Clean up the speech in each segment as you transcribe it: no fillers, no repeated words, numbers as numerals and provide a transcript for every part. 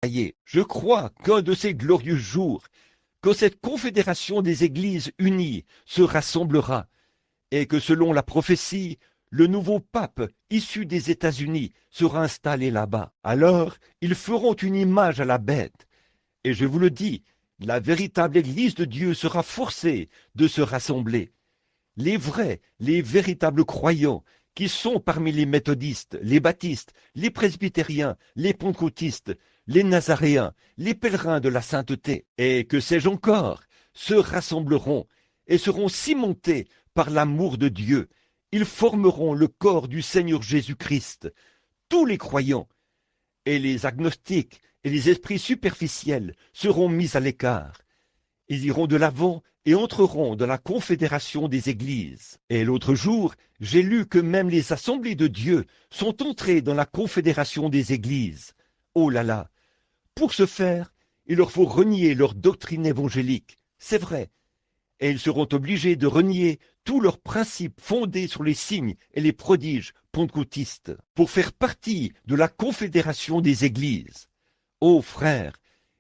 Je crois qu'un de ces glorieux jours, quand cette confédération des églises unies se rassemblera, et que selon la prophétie, le nouveau pape issu des États-Unis sera installé là-bas. Alors, ils feront une image à la bête. Et je vous le dis, la véritable Église de Dieu sera forcée de se rassembler. Les vrais, les véritables croyants qui sont parmi les méthodistes, les baptistes, les presbytériens, les pentecôtistes, les nazaréens, les pèlerins de la sainteté, et que sais-je encore, se rassembleront et seront cimentés par l'amour de Dieu. Ils formeront le corps du Seigneur Jésus-Christ, tous les croyants, et les agnostiques et les esprits superficiels seront mis à l'écart. Ils iront de l'avant et entreront dans la confédération des églises. Et l'autre jour, j'ai lu que même les assemblées de Dieu sont entrées dans la confédération des églises. Oh là là! Pour ce faire, il leur faut renier leur doctrine évangélique, c'est vrai, et ils seront obligés de renier tous leurs principes fondés sur les signes et les prodiges pentecôtistes pour faire partie de la confédération des églises. Ô frères,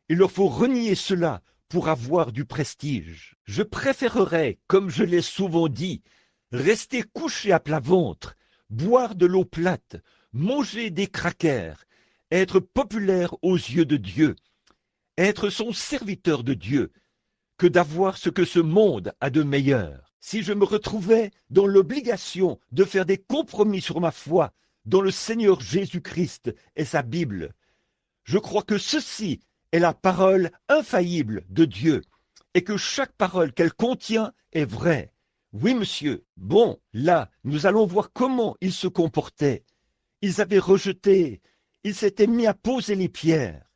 il leur faut renier cela pour avoir du prestige. Je préférerais, comme je l'ai souvent dit, rester couché à plat ventre, boire de l'eau plate, manger des crackers, être populaire aux yeux de Dieu, être son serviteur de Dieu, que d'avoir ce que ce monde a de meilleur. Si je me retrouvais dans l'obligation de faire des compromis sur ma foi dans le Seigneur Jésus-Christ et sa Bible, je crois que ceci est la parole infaillible de Dieu et que chaque parole qu'elle contient est vraie. Oui, monsieur. Bon, là, nous allons voir comment ils se comportaient. Ils avaient rejeté, ils s'étaient mis à poser les pierres.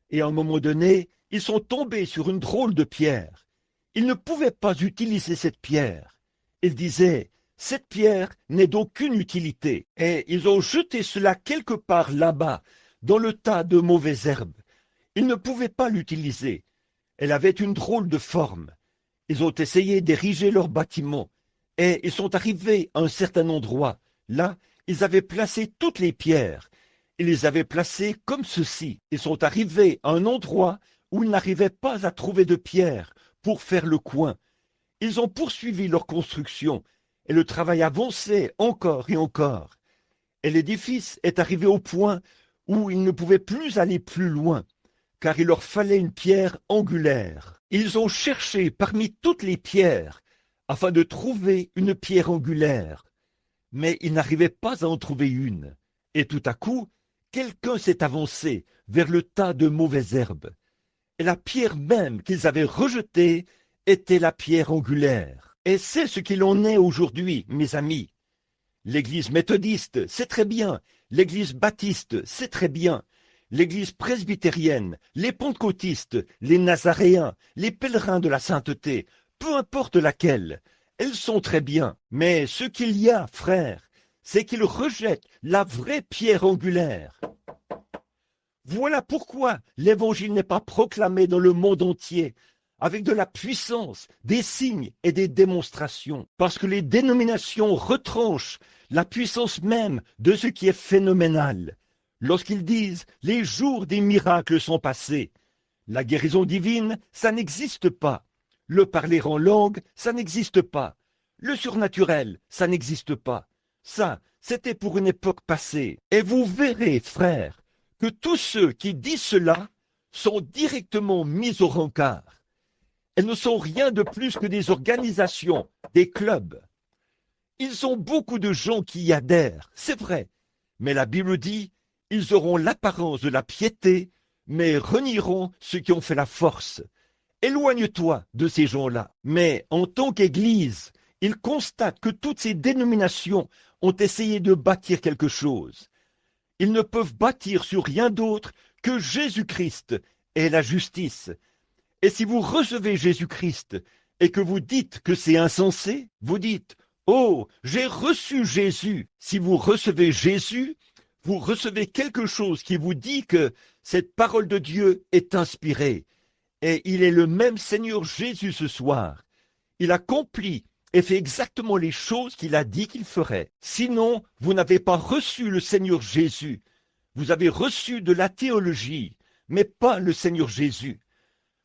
Et à un moment donné, ils sont tombés sur une drôle de pierre. Ils ne pouvaient pas utiliser cette pierre. Ils disaient, cette pierre n'est d'aucune utilité. Et ils ont jeté cela quelque part là-bas, dans le tas de mauvaises herbes. Ils ne pouvaient pas l'utiliser. Elle avait une drôle de forme. Ils ont essayé d'ériger leur bâtiment. Et ils sont arrivés à un certain endroit. Là, ils avaient placé toutes les pierres. Ils les avaient placées comme ceci. Ils sont arrivés à un endroit où ils n'arrivaient pas à trouver de pierres pour faire le coin. Ils ont poursuivi leur construction et le travail avançait encore et encore. Et l'édifice est arrivé au point où ils ne pouvaient plus aller plus loin, car il leur fallait une pierre angulaire. Ils ont cherché parmi toutes les pierres afin de trouver une pierre angulaire, mais ils n'arrivaient pas à en trouver une. Et tout à coup, quelqu'un s'est avancé vers le tas de mauvaises herbes. Et la pierre même qu'ils avaient rejetée était la pierre angulaire. Et c'est ce qu'il en est aujourd'hui, mes amis. L'Église méthodiste, c'est très bien. L'Église baptiste, c'est très bien. L'Église presbytérienne, les pentecôtistes, les nazaréens, les pèlerins de la sainteté, peu importe laquelle, elles sont très bien. Mais ce qu'il y a, frères, c'est qu'ils rejettent la vraie pierre angulaire. Voilà pourquoi l'Évangile n'est pas proclamé dans le monde entier, avec de la puissance, des signes et des démonstrations, parce que les dénominations retranchent la puissance même de ce qui est phénoménal. Lorsqu'ils disent « les jours des miracles sont passés », la guérison divine, ça n'existe pas. Le parler en langue, ça n'existe pas. Le surnaturel, ça n'existe pas. Ça, c'était pour une époque passée. Et vous verrez, frères, que tous ceux qui disent cela sont directement mis au rencard. Elles ne sont rien de plus que des organisations, des clubs. Ils ont beaucoup de gens qui y adhèrent, c'est vrai, mais la Bible dit, ils auront l'apparence de la piété, mais renieront ceux qui ont fait la force. Éloigne-toi de ces gens-là. Mais en tant qu'Église, ils constatent que toutes ces dénominations ont essayé de bâtir quelque chose. Ils ne peuvent bâtir sur rien d'autre que Jésus-Christ et la justice. Et si vous recevez Jésus-Christ et que vous dites que c'est insensé, vous dites « Oh, j'ai reçu Jésus ». Si vous recevez Jésus, vous recevez quelque chose qui vous dit que cette parole de Dieu est inspirée. Et il est le même Seigneur Jésus ce soir. Il accomplit et fait exactement les choses qu'il a dit qu'il ferait. Sinon, vous n'avez pas reçu le Seigneur Jésus. Vous avez reçu de la théologie. mais pas le Seigneur Jésus.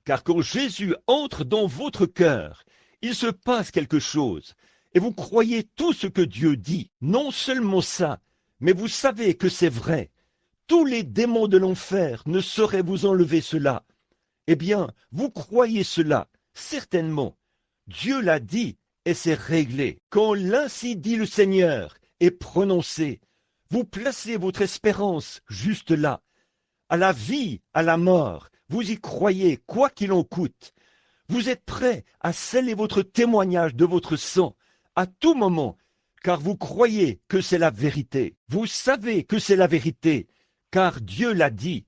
Car quand Jésus entre dans votre cœur, il se passe quelque chose, et vous croyez tout ce que Dieu dit. Non seulement ça, mais vous savez que c'est vrai. Tous les démons de l'enfer ne sauraient vous enlever cela. Eh bien, vous croyez cela, certainement. Dieu l'a dit, et c'est réglé. Quand l'ainsi dit le Seigneur est prononcé, vous placez votre espérance juste là. À la vie, à la mort, vous y croyez, quoi qu'il en coûte. Vous êtes prêt à sceller votre témoignage de votre sang à tout moment, car vous croyez que c'est la vérité. Vous savez que c'est la vérité, car Dieu l'a dit.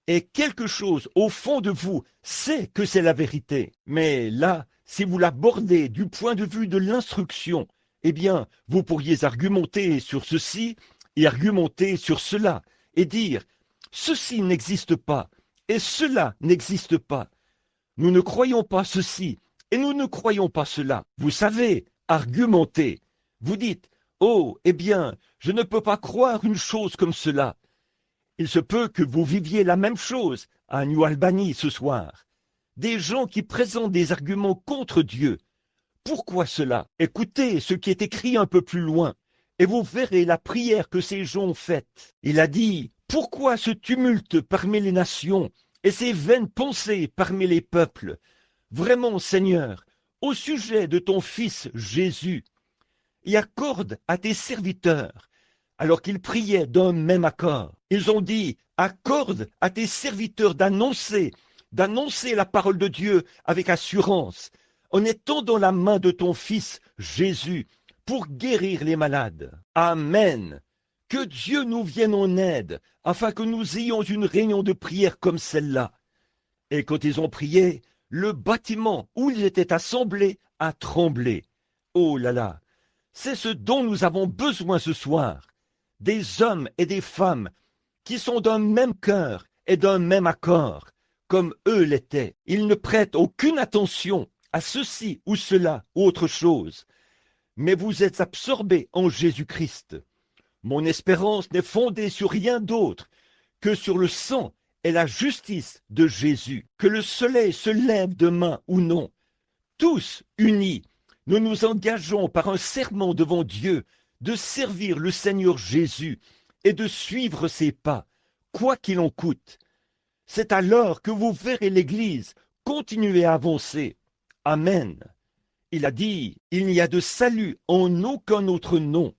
Et quelque chose au fond de vous sait que c'est la vérité. Mais là, si vous l'abordez du point de vue de l'instruction, eh bien, vous pourriez argumenter sur ceci et argumenter sur cela, et dire « ceci n'existe pas, et cela n'existe pas. Nous ne croyons pas ceci, et nous ne croyons pas cela. » Vous savez, argumenter. Vous dites « oh, eh bien, je ne peux pas croire une chose comme cela. » Il se peut que vous viviez la même chose à New Albany ce soir. Des gens qui présentent des arguments contre Dieu. Pourquoi cela? Écoutez ce qui est écrit un peu plus loin, et vous verrez la prière que ces gens ont faite. Il a dit, pourquoi ce tumulte parmi les nations et ces vaines pensées parmi les peuples? Vraiment, Seigneur, au sujet de ton Fils Jésus, et accorde à tes serviteurs, alors qu'ils priaient d'un même accord. Ils ont dit, accorde à tes serviteurs d'annoncer la parole de Dieu avec assurance, en étant dans la main de ton Fils Jésus, pour guérir les malades. Amen. Que Dieu nous vienne en aide, afin que nous ayons une réunion de prière comme celle-là. Et quand ils ont prié, le bâtiment où ils étaient assemblés a tremblé. Oh là là, c'est ce dont nous avons besoin ce soir. Des hommes et des femmes qui sont d'un même cœur et d'un même accord, comme eux l'étaient. Ils ne prêtent aucune attention à ceci ou cela ou autre chose, mais vous êtes absorbés en Jésus-Christ. Mon espérance n'est fondée sur rien d'autre que sur le sang et la justice de Jésus. Que le soleil se lève demain ou non, tous unis, nous nous engageons par un serment devant Dieu de servir le Seigneur Jésus et de suivre ses pas, quoi qu'il en coûte. C'est alors que vous verrez l'Église continuer à avancer. Amen. Il a dit, il n'y a de salut en aucun autre nom,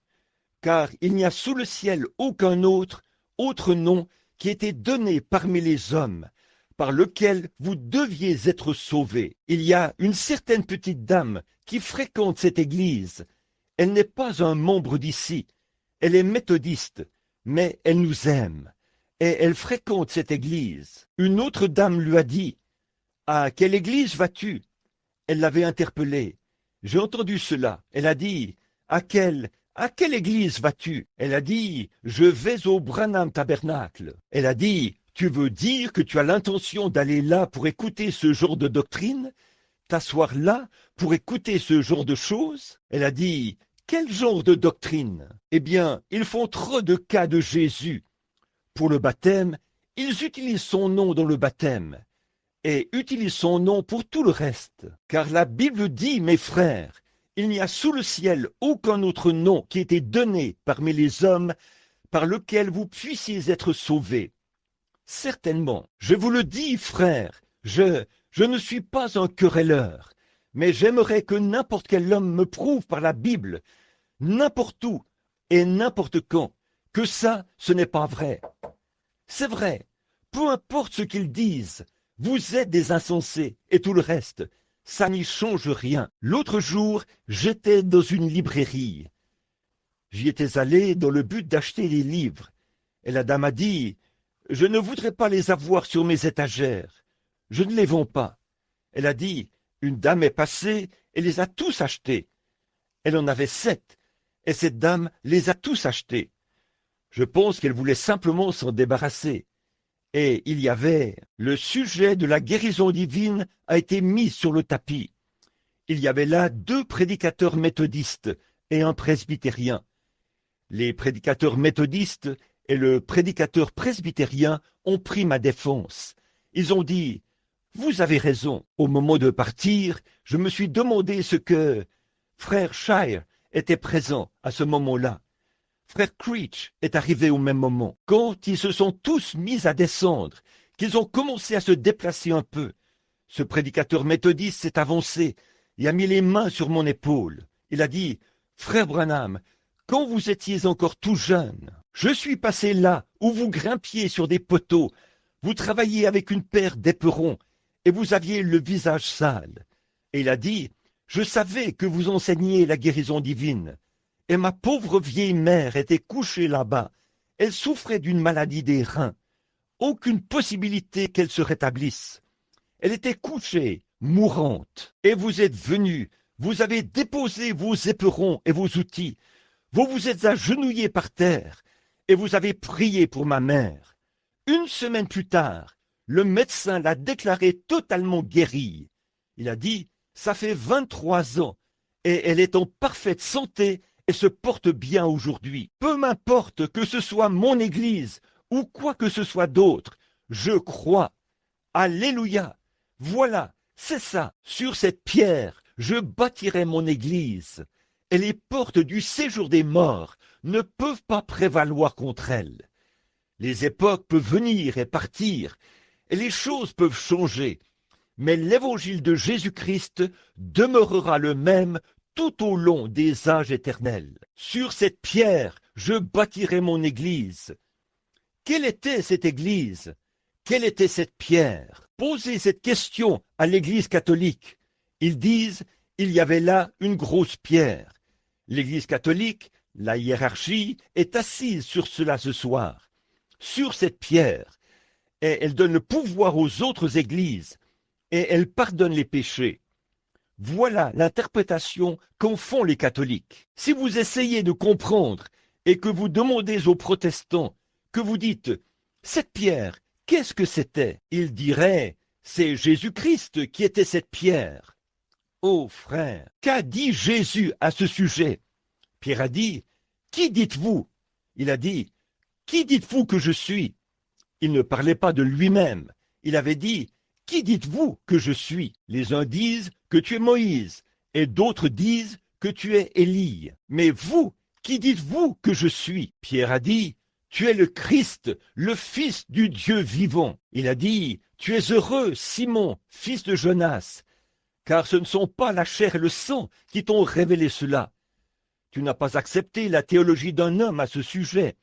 car il n'y a sous le ciel aucun autre nom qui ait été donné parmi les hommes, par lequel vous deviez être sauvés. Il y a une certaine petite dame qui fréquente cette église. Elle n'est pas un membre d'ici, elle est méthodiste, mais elle nous aime, et elle fréquente cette église. Une autre dame lui a dit, « À quelle église vas-tu » Elle l'avait interpellée. « J'ai entendu cela. » Elle a dit, « À quelle église vas-tu » Elle a dit, « Je vais au Branham Tabernacle. » Elle a dit, « Tu veux dire que tu as l'intention d'aller là pour écouter ce genre de doctrine, t'asseoir là pour écouter ce genre de choses ?» Elle a dit, « Quel genre de doctrine ?» Eh bien, ils font trop de cas de Jésus. Pour le baptême, ils utilisent son nom dans le baptême et utilisent son nom pour tout le reste. Car la Bible dit, mes frères, il n'y a sous le ciel aucun autre nom qui ait été donné parmi les hommes par lequel vous puissiez être sauvés. Certainement, je vous le dis, frères, je ne suis pas un querelleur, mais j'aimerais que n'importe quel homme me prouve par la Bible, n'importe où et n'importe quand, que ça, ce n'est pas vrai. C'est vrai, peu importe ce qu'ils disent, vous êtes des insensés et tout le reste, ça n'y change rien. L'autre jour, j'étais dans une librairie. J'y étais allé dans le but d'acheter des livres, et la dame a dit, « Je ne voudrais pas les avoir sur mes étagères. Je ne les vends pas. » Elle a dit, « Une dame est passée et les a tous achetés. » Elle en avait 7, et cette dame les a tous achetés. Je pense qu'elle voulait simplement s'en débarrasser. Et il y avait, le sujet de la guérison divine a été mis sur le tapis. Il y avait là 2 prédicateurs méthodistes et un presbytérien. Les prédicateurs méthodistes et le prédicateur presbytérien ont pris ma défense. Ils ont dit, vous avez raison. Au moment de partir, je me suis demandé ce que frère Shire était présent à ce moment-là. Frère Creech est arrivé au même moment. Quand ils se sont tous mis à descendre, qu'ils ont commencé à se déplacer un peu, ce prédicateur méthodiste s'est avancé et a mis les mains sur mon épaule. Il a dit, « Frère Branham, quand vous étiez encore tout jeune, je suis passé là où vous grimpiez sur des poteaux, vous travailliez avec une paire d'éperons et vous aviez le visage sale. » Et il a dit, « Je savais que vous enseigniez la guérison divine. Et ma pauvre vieille mère était couchée là-bas. Elle souffrait d'une maladie des reins. Aucune possibilité qu'elle se rétablisse. Elle était couchée, mourante. Et vous êtes venu, vous avez déposé vos éperons et vos outils. Vous vous êtes agenouillés par terre et vous avez prié pour ma mère. Une semaine plus tard, le médecin l'a déclarée totalement guérie. Il a dit, ça fait 23 ans et elle est en parfaite santé et se porte bien aujourd'hui. Peu m'importe que ce soit mon église ou quoi que ce soit d'autre, je crois. Alléluia. Voilà, c'est ça. Sur cette pierre, je bâtirai mon église. Et les portes du séjour des morts ne peuvent pas prévaloir contre elle. Les époques peuvent venir et partir, et les choses peuvent changer, mais l'évangile de Jésus-Christ demeurera le même tout au long des âges éternels. Sur cette pierre, je bâtirai mon église. Quelle était cette église? Quelle était cette pierre? Posez cette question à l'église catholique. Ils disent, il y avait là une grosse pierre. L'église catholique, la hiérarchie, est assise sur cela ce soir, sur cette pierre, et elle donne le pouvoir aux autres églises, et elle pardonne les péchés. Voilà l'interprétation qu'en font les catholiques. Si vous essayez de comprendre et que vous demandez aux protestants, que vous dites « cette pierre, qu'est-ce que c'était ?» Ils diraient « c'est Jésus-Christ qui était cette pierre ». Oh frère, qu'a dit Jésus à ce sujet? Pierre a dit « qui dites-vous » Il a dit « qui dites-vous que je suis ?» Il ne parlait pas de lui-même. Il avait dit « qui dites-vous que je suis ?» Les uns disent que tu es Moïse, et d'autres disent que tu es Élie. Mais vous, qui dites-vous que je suis? Pierre a dit « tu es le Christ, le Fils du Dieu vivant. » Il a dit « tu es heureux, Simon, fils de Jonas, car ce ne sont pas la chair et le sang qui t'ont révélé cela. Tu n'as pas accepté la théologie d'un homme à ce sujet.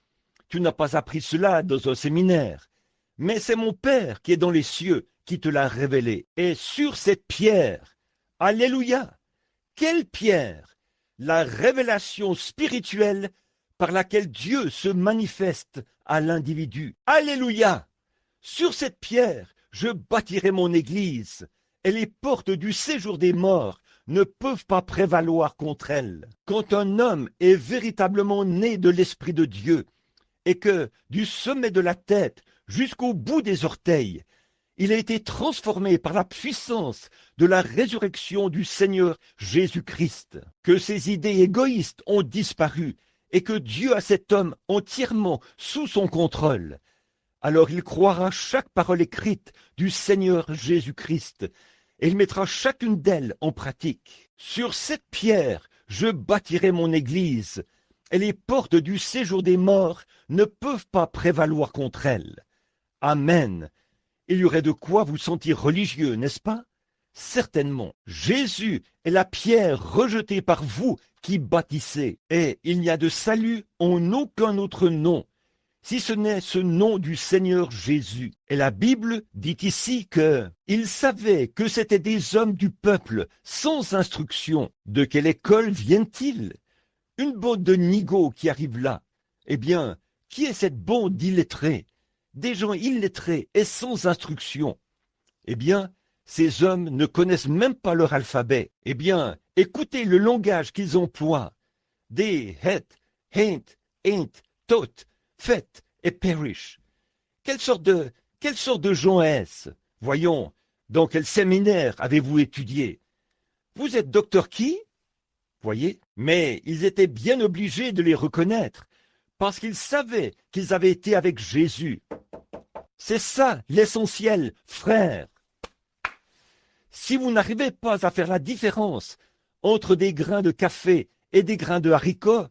Tu n'as pas appris cela dans un séminaire. Mais c'est mon Père qui est dans les cieux qui te l'a révélé. Et sur cette pierre, alléluia, quelle pierre? La révélation spirituelle par laquelle Dieu se manifeste à l'individu. Alléluia! Sur cette pierre, je bâtirai mon église, et les portes du séjour des morts ne peuvent pas prévaloir contre elle. Quand un homme est véritablement né de l'Esprit de Dieu, et que, du sommet de la tête jusqu'au bout des orteils, il a été transformé par la puissance de la résurrection du Seigneur Jésus-Christ, que ses idées égoïstes ont disparu, et que Dieu a cet homme entièrement sous son contrôle, alors il croira chaque parole écrite du Seigneur Jésus-Christ, et il mettra chacune d'elles en pratique. Sur cette pierre, je bâtirai mon église, et les portes du séjour des morts ne peuvent pas prévaloir contre elle. Amen. Il y aurait de quoi vous sentir religieux, n'est-ce pas? Certainement. Jésus est la pierre rejetée par vous qui bâtissez, et il n'y a de salut en aucun autre nom, si ce n'est ce nom du Seigneur Jésus. Et la Bible dit ici que il savait que c'étaient des hommes du peuple sans instruction. De quelle école viennent-ils? Une bande de nigauds qui arrivent là. Eh bien, qui est cette bande d'illettrés? Des gens illettrés et sans instruction. Eh bien, ces hommes ne connaissent même pas leur alphabet. Eh bien, écoutez le langage qu'ils emploient. Des, het, haint, ain't, tot, fait et perish. Quelle sorte de gens est-ce? Voyons, dans quel séminaire avez-vous étudié? Vous êtes docteur qui? Voyez? Mais ils étaient bien obligés de les reconnaître, parce qu'ils savaient qu'ils avaient été avec Jésus. C'est ça l'essentiel, frère. Si vous n'arrivez pas à faire la différence entre des grains de café et des grains de haricots,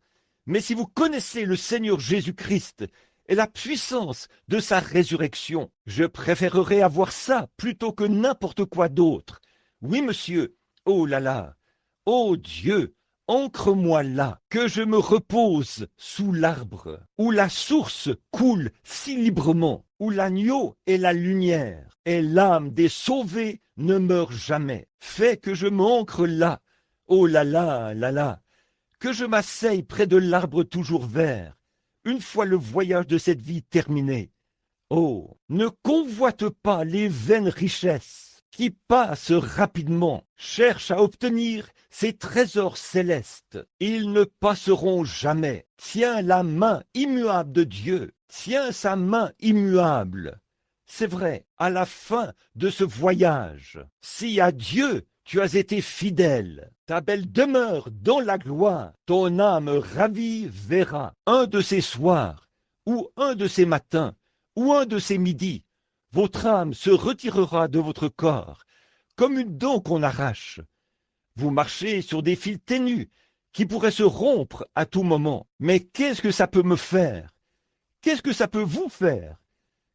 mais si vous connaissez le Seigneur Jésus-Christ et la puissance de sa résurrection, je préférerais avoir ça plutôt que n'importe quoi d'autre. Oui, monsieur, oh là là, oh Dieu, ancre-moi là, que je me repose sous l'arbre, où la source coule si librement, où l'agneau est la lumière, et l'âme des sauvés ne meurt jamais. Fais que je m'ancre là, oh là là, que je m'asseye près de l'arbre toujours vert, une fois le voyage de cette vie terminé. Oh, ne convoite pas les vaines richesses qui passent rapidement, cherche à obtenir ces trésors célestes. Ils ne passeront jamais. Tiens la main immuable de Dieu, tiens sa main immuable. C'est vrai, à la fin de ce voyage, si à Dieu tu as été fidèle, ta belle demeure dans la gloire, ton âme ravie verra un de ces soirs, ou un de ces matins, ou un de ces midis, votre âme se retirera de votre corps, comme une dent qu'on arrache. Vous marchez sur des fils ténus, qui pourraient se rompre à tout moment. Mais qu'est-ce que ça peut me faire? Qu'est-ce que ça peut vous faire?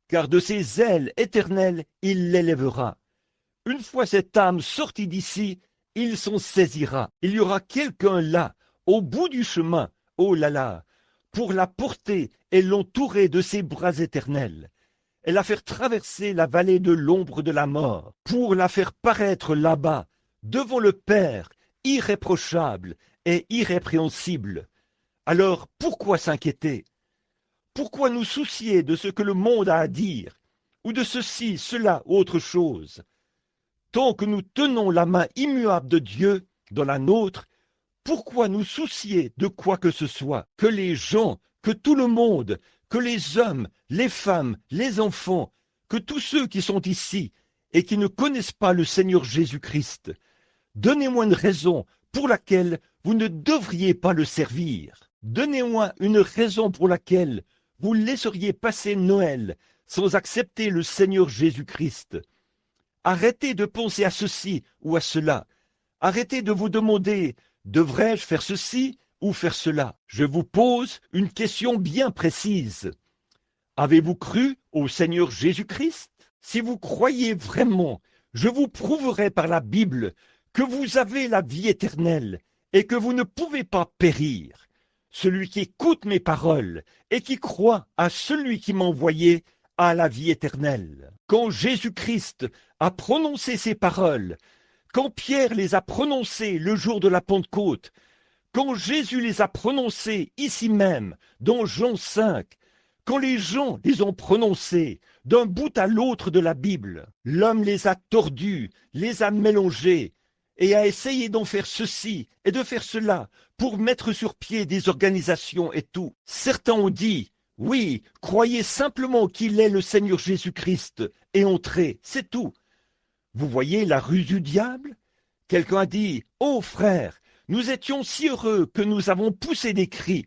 Car de ses ailes éternelles, il l'élèvera. Une fois cette âme sortie d'ici, il s'en saisira. Il y aura quelqu'un là, au bout du chemin, oh là là, pour la porter et l'entourer de ses bras éternels, et la faire traverser la vallée de l'ombre de la mort, pour la faire paraître là-bas, devant le Père, irréprochable et irrépréhensible. Alors pourquoi s'inquiéter? Pourquoi nous soucier de ce que le monde a à dire, ou de ceci, cela, ou autre chose? Tant que nous tenons la main immuable de Dieu dans la nôtre, pourquoi nous soucier de quoi que ce soit? Que les gens, que tout le monde, que les hommes, les femmes, les enfants, que tous ceux qui sont ici et qui ne connaissent pas le Seigneur Jésus-Christ, donnez-moi une raison pour laquelle vous ne devriez pas le servir. Donnez-moi une raison pour laquelle vous laisseriez passer Noël sans accepter le Seigneur Jésus-Christ. Arrêtez de penser à ceci ou à cela. Arrêtez de vous demander, devrais-je faire ceci ou faire cela? Je vous pose une question bien précise. Avez-vous cru au Seigneur Jésus-Christ? Si vous croyez vraiment, je vous prouverai par la Bible que vous avez la vie éternelle et que vous ne pouvez pas périr. Celui qui écoute mes paroles et qui croit à celui qui m'a envoyé a la vie éternelle. Quand Jésus-Christ a prononcé ces paroles, quand Pierre les a prononcées le jour de la Pentecôte, quand Jésus les a prononcées ici même, dans Jean 5, quand les gens les ont prononcées d'un bout à l'autre de la Bible, l'homme les a tordus, les a mélangés, et a essayé d'en faire ceci et de faire cela pour mettre sur pied des organisations et tout. Certains ont dit, oui, croyez simplement qu'il est le Seigneur Jésus-Christ et entrez, c'est tout. Vous voyez la ruse du diable? Quelqu'un a dit, oh frère, nous étions si heureux que nous avons poussé des cris.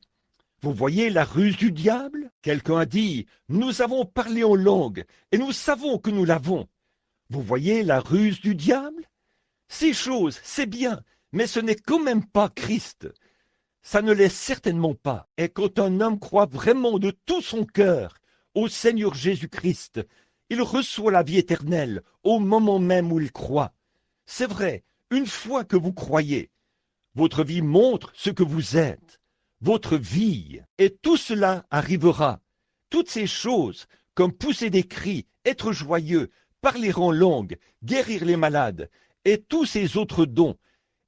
Vous voyez la ruse du diable? Quelqu'un a dit, nous avons parlé en langue et nous savons que nous l'avons. Vous voyez la ruse du diable? Ces choses, c'est bien, mais ce n'est quand même pas Christ. Ça ne l'est certainement pas. Et quand un homme croit vraiment de tout son cœur au Seigneur Jésus-Christ, il reçoit la vie éternelle au moment même où il croit. C'est vrai, une fois que vous croyez, votre vie montre ce que vous êtes, votre vie, et tout cela arrivera. Toutes ces choses, comme pousser des cris, être joyeux, parler en langue, guérir les malades, et tous ces autres dons,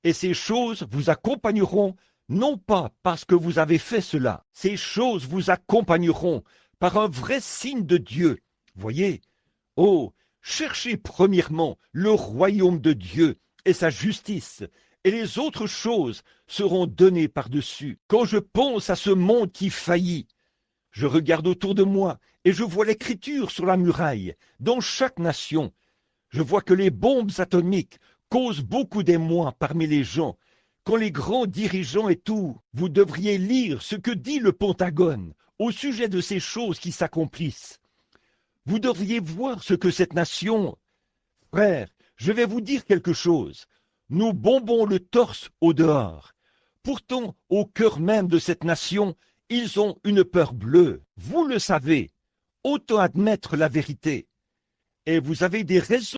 et ces choses vous accompagneront non pas parce que vous avez fait cela, ces choses vous accompagneront par un vrai signe de Dieu. Voyez, oh, cherchez premièrement le royaume de Dieu et sa justice, et les autres choses seront données par-dessus. Quand je pense à ce monde qui faillit, je regarde autour de moi et je vois l'écriture sur la muraille, dans chaque nation. Je vois que les bombes atomiques causent beaucoup d'émoi parmi les gens. Quand les grands dirigeants et tout, vous devriez lire ce que dit le Pentagone au sujet de ces choses qui s'accomplissent. Vous devriez voir ce que cette nation... Frère, je vais vous dire quelque chose. Nous bombons le torse au dehors. Pourtant, au cœur même de cette nation, ils ont une peur bleue. Vous le savez. Autant admettre la vérité. Et vous avez des raisons